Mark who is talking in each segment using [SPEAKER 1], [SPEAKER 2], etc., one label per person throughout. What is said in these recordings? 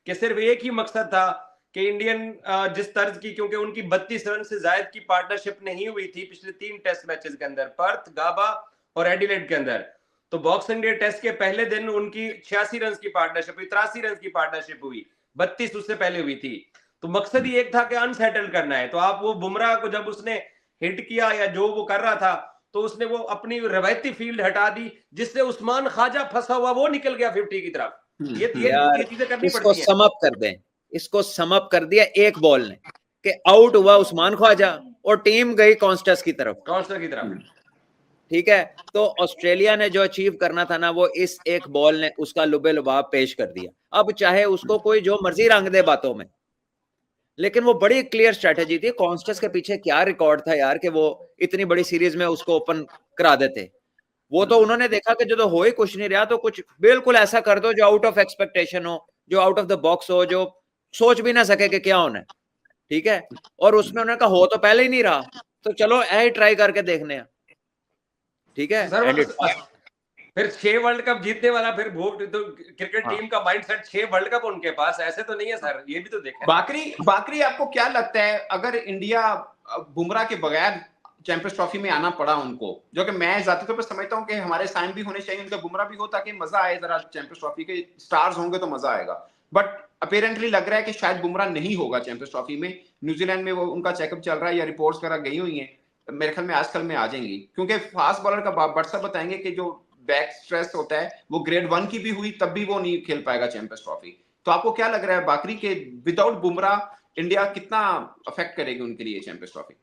[SPEAKER 1] कि सिर्फ एक ही मकसद था कि इंडियन जिस तर्ज की, क्योंकि उनकी 32 रन से ज्यादा की पार्टनरशिप नहीं हुई थी पिछले 3 टेस्ट मैचेस के अंदर, पर्थ, गाबा और एडिलेड के अंदर। तो बॉक्सिंग डे टेस्ट के पहले दिन उनकी 86 रन की पार्टनरशिप हुई, 83 रन की पार्टनरशिप हुई, 32 उससे पहले हुई थी। तो मकसद ही एक था कि अनसेटल करना है। तो आप वो बुमराह को जब उसने हिट किया या जो वो कर रहा था, तो उसने वो अपनी रवायती फील्ड हटा दी, जिससे उस्मान ख्वाजा फंसा हुआ वो निकल गया 50 की तरफ। ये चीजें करनी
[SPEAKER 2] इसको
[SPEAKER 1] पड़ती हैं।
[SPEAKER 2] समअप कर दें, इसको समअप कर दिया एक बॉल ने कि आउट हुआ उस्मान ख्वाजा और टीम गई कॉन्स्टस की तरफ। ठीक है, तो ऑस्ट्रेलिया ने जो अचीव करना था ना, वो इस एक बॉल ने उसका लुबे लुबाब पेश कर दिया। अब चाहे उसको कोई जो मर्जी रंग दे बातों में, लेकिन वो बड़ी क्लियर स्ट्रेटेजी थी। कॉन्स्टस के पीछे क्या रिकॉर्ड था यार कि वो इतनी बड़ी सीरीज में उसको ओपन करा देते। वो तो उन्होंने देखा कि जो हो ही कुछ नहीं रहा, तो कुछ बिल्कुल ऐसा कर दो जो आउट ऑफ एक्सपेक्टेशन हो, जो आउट ऑफ द बॉक्स हो, जो सोच भी ना सके कि क्या होना है। ठीक है, और उसमें उन्होंने कहा हो तो पहले ही नहीं रहा, तो चलो ऐ ट्राई करके देखने हैं। ठीक है,
[SPEAKER 1] फिर 6 वर्ल्ड कप जीतने वाला, फिर तो क्रिकेट टीम का माइंडसेट 6 वर्ल्ड कप उनके पास, ऐसे तो नहीं है सर, ये भी तो देखें।
[SPEAKER 3] बाकरी आपको क्या लगता है, अगर इंडिया बुमराह के बगैर चैंपियंस ट्रॉफी में आना पड़ा उनको, जो कि मैं जाती तौर पर समझता हूं कि हमारे साइन भी होने चाहिए, उनका बुमराह भी हो, ताकि मजा आए, जरा चैंपियंस ट्रॉफी के स्टार्स होंगे तो मजा आएगा। बट अपेरेंटली लग रहा है कि शायद बुमराह नहीं होगा चैंपियंस ट्रॉफी में। न्यूजीलैंड में वो उनका चेकअप चल रहा है या रिपोर्ट्स वगैरह गई हुई हैं, मेरे ख्याल में आजकल में आ जाएंगी, क्योंकि फास्ट बॉलर का बट बताएंगे कि जो बैक स्ट्रेस होता है वो ग्रेड 1 की भी हुई तब भी वो नहीं खेल पाएगा चैंपियंस ट्रॉफी। तो आपको क्या लग रहा है बाकरी के विदाउट बुमराह इंडिया कितना अफेक्ट करेगी उनके लिए चैंपियंस ट्रॉफी?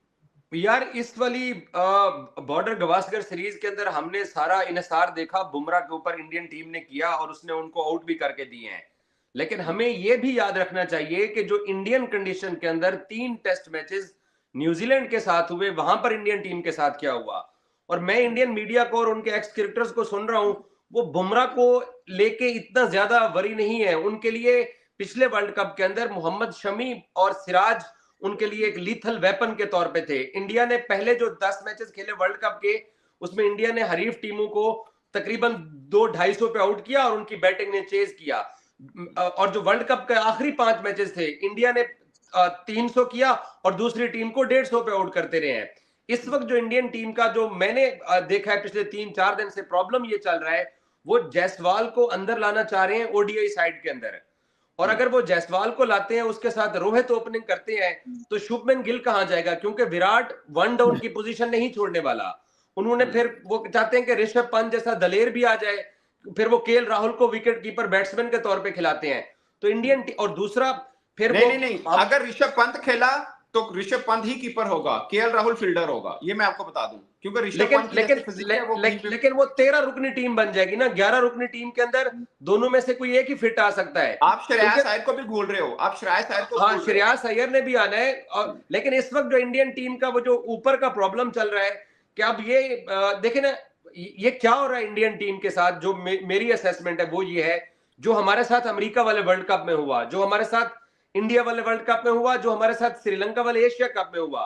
[SPEAKER 1] यार इस वाली बॉर्डर गवास्कर सीरीज के अंदर हमने सारा इनसार देखा बुमराह के ऊपर इंडियन टीम ने किया, और उसने उनको आउट भी करके दिए हैं। लेकिन हमें यह भी याद रखना चाहिए कि जो इंडियन कंडीशन के अंदर 3 टेस्ट मैचेस न्यूजीलैंड के साथ हुए, वहां पर इंडियन टीम के साथ क्या हुआ। और मैं इंडियन मीडिया को और उनके एक्स क्रिकेटर्स को सुन रहा हूं, वो बुमराह को लेके इतना ज्यादा वरी नहीं है। उनके लिए पिछले वर्ल्ड कप के अंदर मोहम्मद शमी और सिराज उनके लिए एक लीथल वेपन के तौर पे थे। इंडिया ने पहले जो 10 मैचेस खेले वर्ल्ड कप के, उसमें इंडिया ने हरीफ टीमों को तकरीबन 2-250 पे आउट किया और उनकी बैटिंग ने चेज किया। और जो वर्ल्ड कप के आखिरी 5 मैचेस थे, इंडिया ने 300 किया और दूसरी टीम को 150 पे आउट करते रहे हैं। इस वक्त जो इंडियन टीम का जो मैंने देखा है पिछले 3-4 दिन से, प्रॉब्लम ये चल रहा है, वो जायसवाल को अंदर लाना चाह रहे हैं ओडीआई साइड के अंदर। और अगर वो जायसवाल को लाते हैं, उसके साथ रोहित ओपनिंग करते हैं, तो शुभमन गिल कहां जाएगा? क्योंकि विराट 1 डाउन की पोजीशन नहीं छोड़ने वाला। उन्होंने फिर वो चाहते हैं कि ऋषभ पंत जैसा दलेर भी आ जाए, फिर वो केएल राहुल को विकेट कीपर बैट्समैन के तौर पे खिलाते हैं। तो इंडियन और दूसरा फिर
[SPEAKER 3] नहीं, अगर ऋषभ पंत खेला तो ऋषभ पंत ही कीपर होगा, केएल राहुल फील्डर होगा, ये मैं आपको बता दूं, क्योंकि ऋषभ पंत
[SPEAKER 1] लेकिन वो 13 रुकनी टीम बन जाएगी ना। 11 रुकनी टीम के अंदर दोनों में से कोई एक ही फिट आ सकता है।
[SPEAKER 3] आप श्रेयस अय्यर को भी भूल रहे हो, आप श्रेयस अय्यर को,
[SPEAKER 1] हाँ, श्रेयस अय्यर ने भी आना है। लेकिन इस वक्त जो इंडियन टीम का वो जो ऊपर का प्रॉब्लम चल रहा है कि अब ये देखे ना, ये क्या हो रहा है इंडियन टीम के साथ, जो मेरी असेसमेंट है वो ये है, जो हमारे साथ अमेरिका वाले वर्ल्ड कप में हुआ, जो हमारे साथ इंडिया वाले वर्ल्ड कप में हुआ, जो हमारे साथ श्रीलंका वाले एशिया कप में हुआ।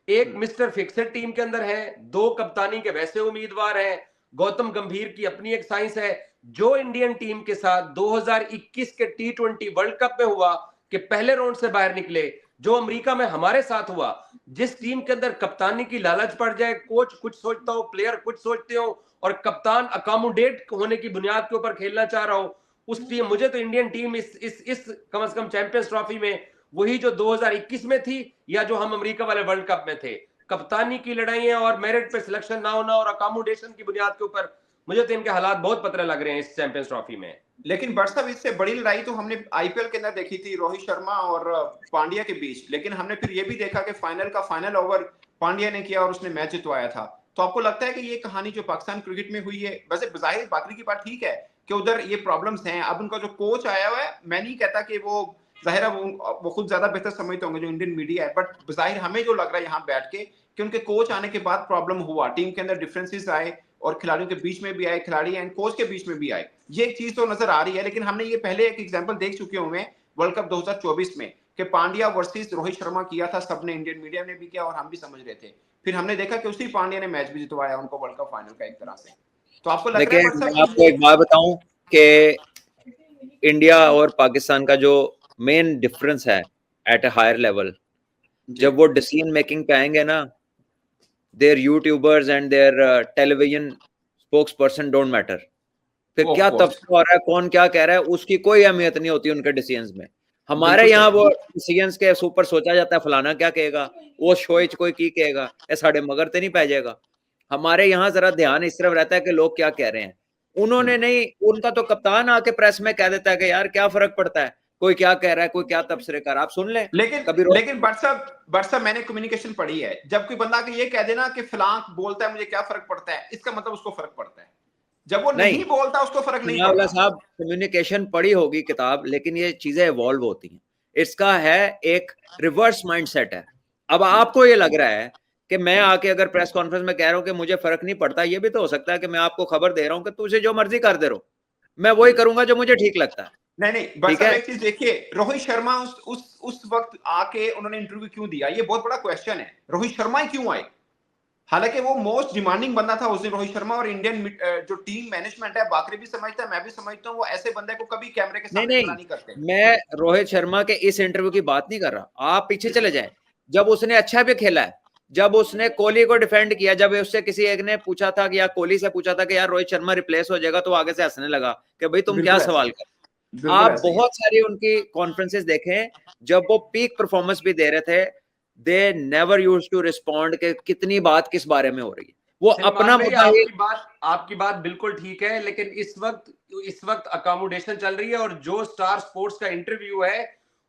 [SPEAKER 1] एक मिस्टर फिक्सेड टीम के अंदर है, 2 कप्तानी के वैसे उम्मीदवार हैं, गौतम गंभीर की अपनी एक साइंस है। जो इंडियन टीम के साथ 2021 के T20 वर्ल्ड कप में हुआ कि पहले राउंड से बाहर निकले, जो अमेरिका में हमारे साथ हुआ, जिस टीम के अंदर कप्तानी की लालच पड़ जाए, कोच कुछ सोचता हो, प्लेयर कुछ सोचते हो, और कप्तान अकोमोडेट होने की बुनियाद के ऊपर खेलना चाह रहा हो, उस टीम, मुझे तो इंडियन टीम इस कम से कम चैंपियंस ट्रॉफी में वही जो 2021 में थी, या जो हम अमेरिका वाले वर्ल्ड कप में थे, कप्तानी की लड़ाइयां और मेरिट पे सिलेक्शन ना होना और अकोमोडेशन की बुनियाद के ऊपर, मुझे तो इनके हालात बहुत पतले लग रहे हैं इस चैंपियंस ट्रॉफी में।
[SPEAKER 3] लेकिन बट साहब, इससे बड़ी लड़ाई तो हमने आईपीएल के अंदर देखी थी रोहित शर्मा और पांड्या के बीच, लेकिन हमने फिर ये भी देखा कि फाइनल का फाइनल ओवर पांड्या ने किया और उसने मैच जितवाया था। तो आपको लगता है कि ये कहानी जो पाकिस्तान क्रिकेट में हुई है, वैसे बजाहिर बाकरी की बात ठीक है कि उधर ये प्रॉब्लम्स हैं, अब उनका जो कोच आया हुआ है, मैं नहीं कहता कि वो जाहिर है वो खुद ज्यादा बेहतर समझते होंगे जो इंडियन मीडिया है, बट बजाहिर हमें जो लग रहा है यहाँ बैठ के कि उनके कोच आने के बाद प्रॉब्लम हुआ, टीम के अंदर डिफरेंसेस आए और खिलाड़ियों के बीच में भी आए, खिलाड़ी एंड कोच के बीच में भी आए, ये एक चीज तो नजर आ रही है। लेकिन हमने ये पहले एक एग्जांपल देख चुके हुए हैं वर्ल्ड कप 2024 में कि पांड्या वर्सेस रोहित शर्मा किया था, सबने, इंडियन मीडिया ने भी किया और हम भी समझ रहे थे, फिर हमने देखा कि उसी पांड्या ने मैच भी जितवाया उनको वर्ल्ड कप फाइनल का एक तरह से। तो आपको लग रहा है
[SPEAKER 2] मैं आपको एक बात बताऊं कि इंडिया और पाकिस्तान का जो मेन डिफरेंस है एट अ हायर लेवल। जब वो डिसीजन मेकिंग पे आएंगे ना, their YouTubers and their television spokesperson don't matter. फिर क्या तबसरा हो रहा है, कौन क्या कह रहा है, उसकी कोई अहमियत नहीं होती उनके डिसीजंस में। हमारे यहाँ वो डिसीजंस के ऊपर सोचा जाता है फलाना क्या कहेगा, वो शोच कोई की कहेगा, ये साढ़े मगर तो नहीं पै जाएगा। हमारे यहाँ जरा ध्यान इस तरफ रहता है कि लोग क्या कह रहे हैं। उन्होंने नहीं, उनका तो कप्तान आके प्रेस में कह देता है कि यार क्या फर्क पड़ता है, कोई क्या कह रहा है, कोई क्या तबसरे कर, आप सुन लें।
[SPEAKER 3] लेकिन बट साहब मैंने कम्युनिकेशन पढ़ी है, जब कोई बंदा के ये कह देना कि फलां बोलता है मुझे क्या फर्क पड़ता है, इसका मतलब उसको फर्क पड़ता है। जब वो नहीं बोलता उसको फर्क नहीं पड़ता।
[SPEAKER 2] साहब कम्युनिकेशन पढ़ी होगी किताब, लेकिन ये चीजें इवॉल्व होती हैं। इसका है एक रिवर्स माइंडसेट है। अब आपको ये लग रहा है कि मैं आके अगर प्रेस कॉन्फ्रेंस में कह रहा हूं कि मुझे फर्क नहीं पड़ता, ये भी तो हो सकता है कि मैं आपको खबर दे रहा हूं कि तुझे जो मर्जी कर दे रहो, मैं वही करूंगा जो मुझे ठीक लगता है।
[SPEAKER 3] नहीं बस एक चीज देखिए, रोहित शर्मा उस वक्त आके उन्होंने इंटरव्यू क्यों दिया, ये बहुत बड़ा क्वेश्चन है। रोहित शर्मा ही क्यों आए? हालांकि वो मोस्ट डिमांडिंग बंदा था उस दिन रोहित शर्मा, और इंडियन जो टीम मैनेजमेंट है, बाकरी भी समझता है, मैं भी समझता हूँ, वो ऐसे बंदे को कभी कैमरे के सामने नहीं करते।
[SPEAKER 2] मैं रोहित शर्मा के इस इंटरव्यू की बात नहीं कर रहा, आप पीछे चले जाएं। जब उसने अच्छा भी खेला है, जब उसने कोहली को डिफेंड किया, जब उससे किसी एक ने पूछा था कि या कोहली से पूछा था कि यार रोहित शर्मा रिप्लेस हो जाएगा, तो आगे से हंसने लगा कि भाई तुम क्या सवाल कर। आप बहुत सारी उनकी कॉन्फ्रेंसेस देखें, जब वो पीक परफॉर्मेंस भी दे रहे थे, they never used to respond के कितनी बात किस बारे में हो रही है। वो अपना
[SPEAKER 1] आपकी बात बिल्कुल ठीक है, लेकिन इस वक्त अकोमोडेशन चल रही है, और जो स्टार स्पोर्ट्स का इंटरव्यू है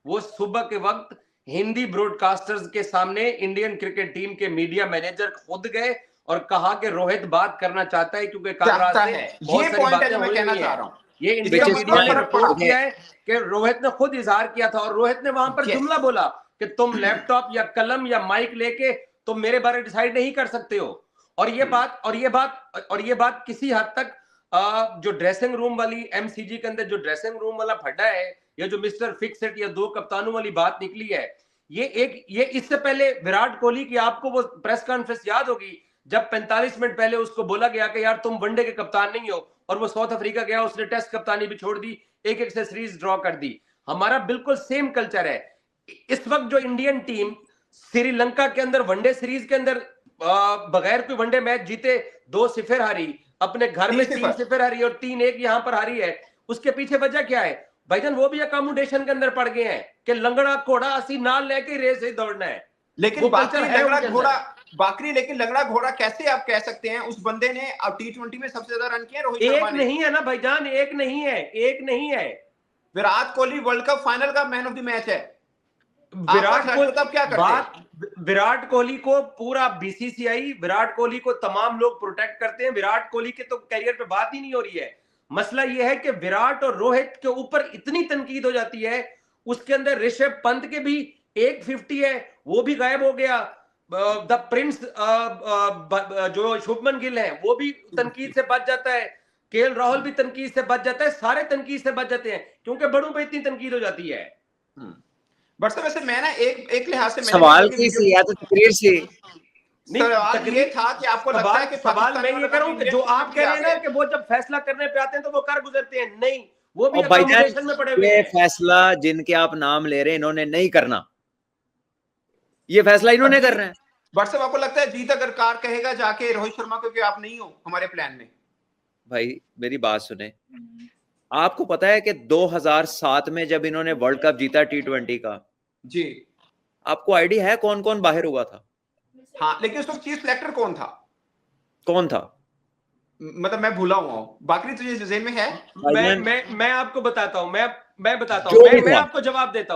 [SPEAKER 1] वो सुबह के वक्त हिंदी ब्रॉडकास्टर्स के सामने इंडियन क्रिकेट टीम के मीडिया मैनेजर खुद गए और कहा कि रोहित बात करना चाहता है, क्योंकि कल रात से बहुत सारी बातें हो रही हैं। ये इंडिया मीडिया ने रिपोर्ट किया है कि रोहित ने खुद इजहार किया था, और रोहित ने वहां पर जुमला बोला कि तुम लैपटॉप या कलम या माइक लेके तुम मेरे बारे डिसाइड नहीं कर सकते हो। और ये बात किसी हद तक जो ड्रेसिंग रूम वाली एमसीजी के अंदर जो ड्रेसिंग रूम वाला फड्डा है, या जो मिस्टर फिक्स इट या दो कप्तानों वाली बात निकली है, ये इससे पहले विराट कोहली की आपको वो प्रेस कॉन्फ्रेंस याद होगी, जब 45 मिनट पहले उसको बोला गया कि यार तुम वनडे के कप्तान नहीं हो, और वो साउथ अफ्रीका गया, उसने टेस्ट कप्तानी भी छोड़ दी, एक से सीरीज ड्रॉ कर दी। हमारा बिल्कुल सेम कल्चर है। इस वक्त जो इंडियन टीम श्रीलंका के अंदर वनडे सीरीज के अंदर बगैर कोई वनडे मैच जीते 2-0 हारी, अपने घर में 3-0 हारी और 3-1 यहां पर हारी है, उसके पीछे वजह क्या है भाईजान? वो भी अकोमोडेशन के अंदर पड़ गए हैं कि लंगड़ा घोड़ा असी नाल लेके रेस ही दौड़ना है।
[SPEAKER 3] लेकिन लेकिन लंगड़ा घोड़ा कैसे आप कह सकते हैं? उस बंदे ने अब T20 में सबसे ज्यादा रन किए रोहित शर्मा ने।
[SPEAKER 1] एक नहीं है ना भाईजान, एक नहीं है।
[SPEAKER 3] Virat Kohli world cup final का मैन ऑफ द मैच है।
[SPEAKER 1] विराट कोहली को पूरा बीसीसीआई, विराट कोहली को तमाम लोग प्रोटेक्ट करते हैं। विराट कोहली के तो कैरियर पे बात ही नहीं हो रही है। मसला यह है कि विराट और रोहित के ऊपर इतनी तनकीद हो जाती है। उसके अंदर ऋषभ पंत के भी 150 है, वो भी गायब हो गया। द प्रिंस जो शुभमन गिल है वो भी तनकीद से बच जाता है। केएल राहुल भी तनकीद से बच जाता है। सारे तनकीद से बच जाते हैं क्योंकि बड़ों पे इतनी तनकीद हो जाती है।
[SPEAKER 3] बट सर वैसे मैं ना एक लिहाज से
[SPEAKER 2] सवाल की या तो तकरीर से
[SPEAKER 3] सवाल ये था कि आपको लगता है कि
[SPEAKER 1] सवाल मैं ये करूं कि जो आप कह रहे हैं ना कि वो जब फैसला करने पे आते हैं तो वो कर गुजरते हैं, नहीं, वो भी अकोमोडेशन में पड़े हुए हैं।
[SPEAKER 2] ये फैसला जिनके आप नाम ले रहे हैं इन्होंने नहीं करना, ये फैसला इन्होंने करना है।
[SPEAKER 3] बट साहब आपको लगता है जीत अगर कार कहेगा जाके रोहित शर्मा को कि आप नहीं हो हमारे प्लान में?
[SPEAKER 2] भाई मेरी बात सुने, आपको पता है कि 2007 में जब इन्होंने वर्ल्ड कप जीता T20 का,
[SPEAKER 3] जी
[SPEAKER 2] आपको आइडिया है कौन कौन बाहर हुआ था?
[SPEAKER 3] हाँ, लेकिन उसका चीफ सिलेक्टर कौन था? मतलब मैं भूला हुआ हूँ, बाकी तुझे जेहन में है?
[SPEAKER 1] मैं आपको बताता हूँ, मैं बताता हूँ, मैं आपको जवाब देता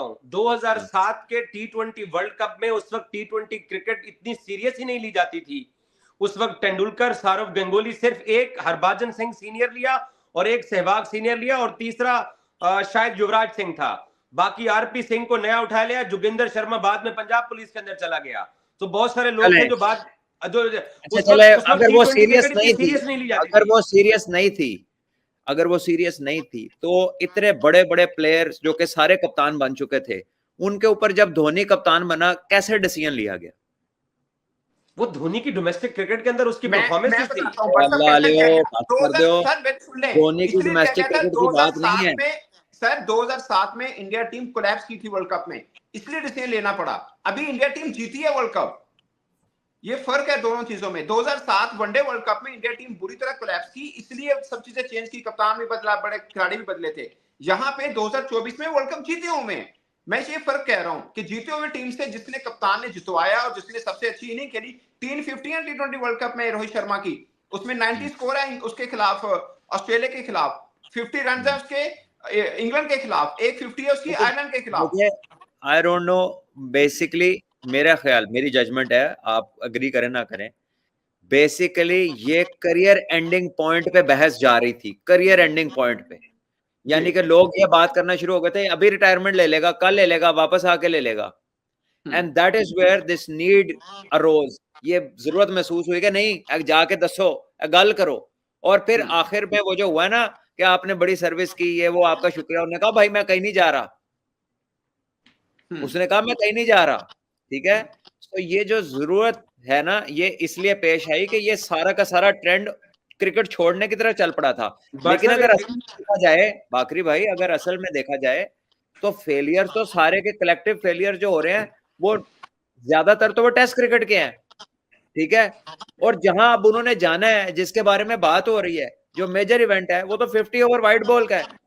[SPEAKER 1] हूँ। 2007 के T20 वर्ल्ड कप में उस वक्त T20 क्रिकेट इतनी सीरियस ही नहीं ली जाती थी। उस वक्त तेंदुलकर, सौरव गंगोली, सिर्फ एक हरभजन सिंह सीनियर लिया और एक सहवाग सीनियर लिया और तीसरा शायद युवराज सिंह था। बाकी आरपी सिंह को नया उठा लिया। जोगिंदर शर्मा बाद में पंजाब पुलिस के अंदर चला गया। तो बहुत सारे लोग थे जो बाद
[SPEAKER 2] अगर वो सीरियस नहीं थी तो इतने बड़े बड़े प्लेयर्स जो कि सारे कप्तान बन चुके थे, उनके ऊपर जब धोनी कप्तान बना कैसे डिसीजन लिया गया?
[SPEAKER 1] वो धोनी की डोमेस्टिक क्रिकेट के अंदर उसकी परफॉर्मेंस थी।
[SPEAKER 2] धोनी की डोमेस्टिक क्रिकेट की बात नहीं है।
[SPEAKER 3] सर 2007 में इंडिया टीम कोलैप्स की थी वर्ल्ड कप में, इसलिए डिसीजन लेना पड़ा। अभी इंडिया टीम जीती है वर्ल्ड कप, ये फर्क है दोनों चीजों में। 2007 वनडे वर्ल्ड कप में इंडिया टीम बुरी तरह कोलैप्स की, इसलिए सब चीजें चेंज की, कप्तान भी बदला, बड़े खिलाड़ी भी बदले थे। यहाँ पे 2024 में वर्ल्ड कप जीते हुए मैं ये फर्क कह रहा हूं कि जीते हुए टीम से जिसने कप्तान ने जितवाया और जिसने सबसे अच्छी इनिंग खेली 350 है T20 वर्ल्ड कप में रोहित शर्मा की, उसमें 90 स्कोर है उसके खिलाफ, ऑस्ट्रेलिया के खिलाफ 50 रन है उसके, इंग्लैंड के खिलाफ 150 है उसकी, आयरलैंड के खिलाफ।
[SPEAKER 2] आई डोंट नो, बेसिकली मेरा ख्याल, मेरी जजमेंट है, आप अग्री करें ना करें, बेसिकली ये करियर एंडिंग पॉइंट पे बहस जा रही थी, करियर एंडिंग पॉइंट पे, यानी कि लोग ये बात करना शुरू हो गए थे अभी रिटायरमेंट ले लेगा, कल ले लेगा, वापस आके ले लेगा, and that is where this need arose. ये जरूरत महसूस हुई कि नहीं जाके दसो, गल करो, और फिर आखिर में वो जो हुआ ना कि आपने बड़ी सर्विस की, ये वो आपका शुक्रिया, उन्होंने कहा भाई मैं कहीं नहीं जा रहा, उसने कहा मैं कहीं नहीं जा रहा, ठीक है। तो ये जो जरूरत है ना, ये इसलिए पेश आई कि ये सारा का सारा ट्रेंड क्रिकेट छोड़ने की तरफ चल पड़ा था। लेकिन अगर असल में देखा जाए बाकरी भाई, अगर असल में देखा जाए तो फेलियर तो सारे के कलेक्टिव फेलियर जो हो रहे हैं वो ज्यादातर तो वो टेस्ट क्रिकेट के हैं, ठीक है। और जहां अब उन्होंने जाना है, जिसके बारे में बात हो रही है, जो मेजर इवेंट है, वो तो 50 ओवर वाइड बॉल का है।